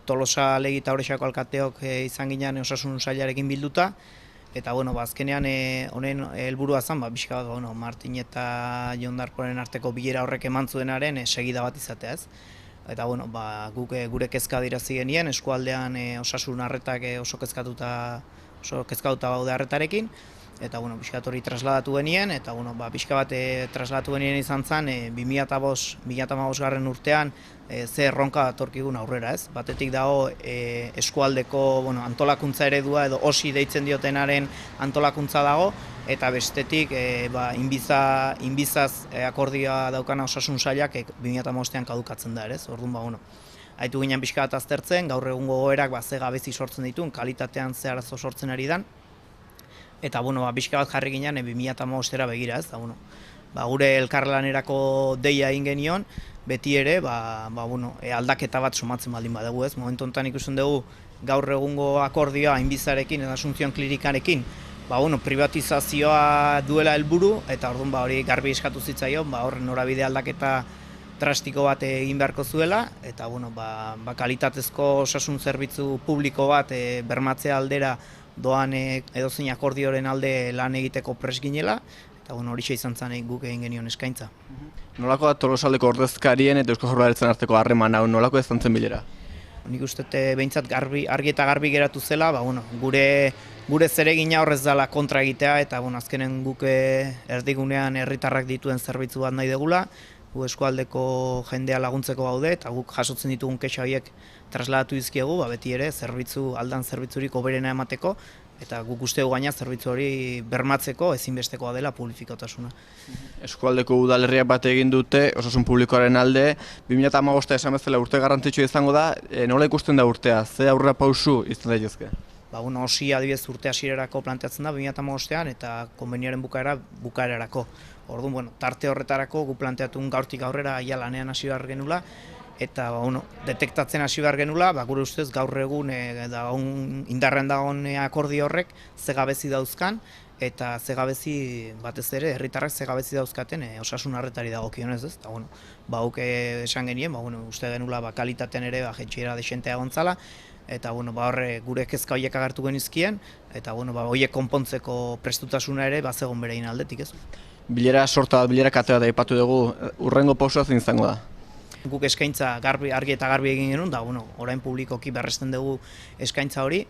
Tolosa Legi eta Orexako alkateok izan ginen osasun sailarekin bilduta, eta azkenean honen helburua zen, pixka bat Martin eta Jon Darporen arteko bilera horrek eman zuenaren segida bat izatea, ez? Eta guk gure kezka adierazi genien, eskualdean osasun arretak oso kezkatuta baude arretarekin, eta pixka bat hori trasladatu genien, eta pixka bat trasladatu genien izan zen 2005 urtean ze erronka datorkigun aurrera, ez? Batetik dago eskualdeko antolakuntza eredua edo osi deitzen diotenaren antolakuntza dago, eta bestetik inbizaz akordioa daukana osasun sailak 2005ean kadukatzen da, ez? Orduan, haitu ginen pixka bat aztertzen, gaur egungo goerak ze gabezi sortzen dituen, kalitatean ze arazo sortzen ari dan, eta pixka bat jarri ginen 2005era begira, ez? Gure elkarlanerako deia egin genion, beti ere aldaketa bat somatzen baldin badugu, ez? Momentu honetan ikusten dugu gaur egungo akordioa Inbizarekin eta Asunción Klinikarekin privatizazioa duela helburu, eta orduan hori garbi eskatu zitzaion, horren norabide aldaketa drastiko bat egin beharko zuela, eta kalitatezko osasun zerbitzu publiko bat bermatzea aldera doan edozein akordioren alde lan egiteko prest ginela, eta horixe izan zen guk egin genion eskaintza. Nolako da Tolosaldeko ordezkarien eta Eusko Jaurlaritzaren arteko harreman hau, nolako ez zen bilera? Nik uste behintzat argi eta garbi geratu zela, gure zeregina horrez dela kontra egitea, eta azkenen guk erdigunean herritarrak dituen zerbitzu bat nahi degula, gu eskualdeko jendea laguntzeko gaude, eta guk jasotzen ditugun kexa horiek trasladatu dizkiegu, beti ere aldan zerbitzurik hoberena emateko, eta guk uste gaina zerbitzu hori bermatzeko ezinbestekoa dela publifikotasuna. Eskualdeko udalerriak bat egin dute osasun publikoaren alde, 2015 esan bezala urte garrantzitsua izango da, nola ikusten da urtea, ze aurrera pausu izan daitezke? Osi adibidez urte hasierarako planteatzen da 2015ean eta konbenioaren bukaerarako. Orduan, tarte horretarako gu planteatun gaurtik aurrera lanean hasi behar genula, eta detektatzen hasi behar genula, gure ustez gaur egun indarren dagoen akordio horrek ze gabezi dauzkan, eta ze gabezi batez ere herritarrak ze gabezi dauzkaten osasun arretari dagokionez, ez? Eta guk esan genien, uste genula kalitatean ere jaitsiera desentea egontzala, eta horre gure kezka horiek agertu genizkien, eta horiek konpontzeko prestutasuna ere zegoen berein aldetik, ez? Bilera sorta bat, bilera kate bat aipatu dugu, urrengo pausua zein izango da? Guk eskaintza argi eta garbi egin genuen, da orain publikoki berresten dugu eskaintza hori,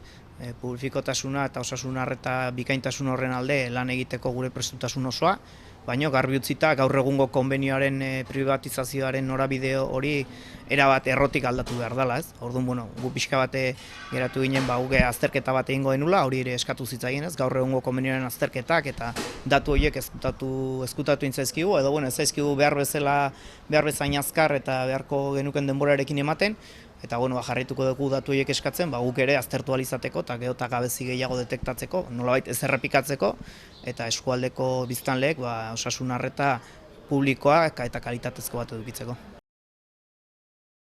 publikotasuna eta osasun arreta bikaintasun horren alde lan egiteko gure prestutasun osoa, baina garbi utzita gaur egungo konbenioaren privatizazioaren norabide hori erabat errotik aldatu behar dela, ez? Orduan, gu pixka bate geratu ginen guke azterketa bat egingo denula, hori ere eskatu zitzaien, ez? Gaur egungo konbenioaren azterketak eta datu horiek ezkutatu intzaizkigu, edo ez zaizkigu behar bezain azkar eta beharko genuken denborarekin ematen, eta jarraituko dugu datu horiek eskatzen, guk ere aztertu alizateko eta gero gabezi gehiago detektatzeko, nolabait ez errepikatzeko, eta eskualdeko biztanleek osasun arreta publikoa eta kalitatezko bat edukitzeko.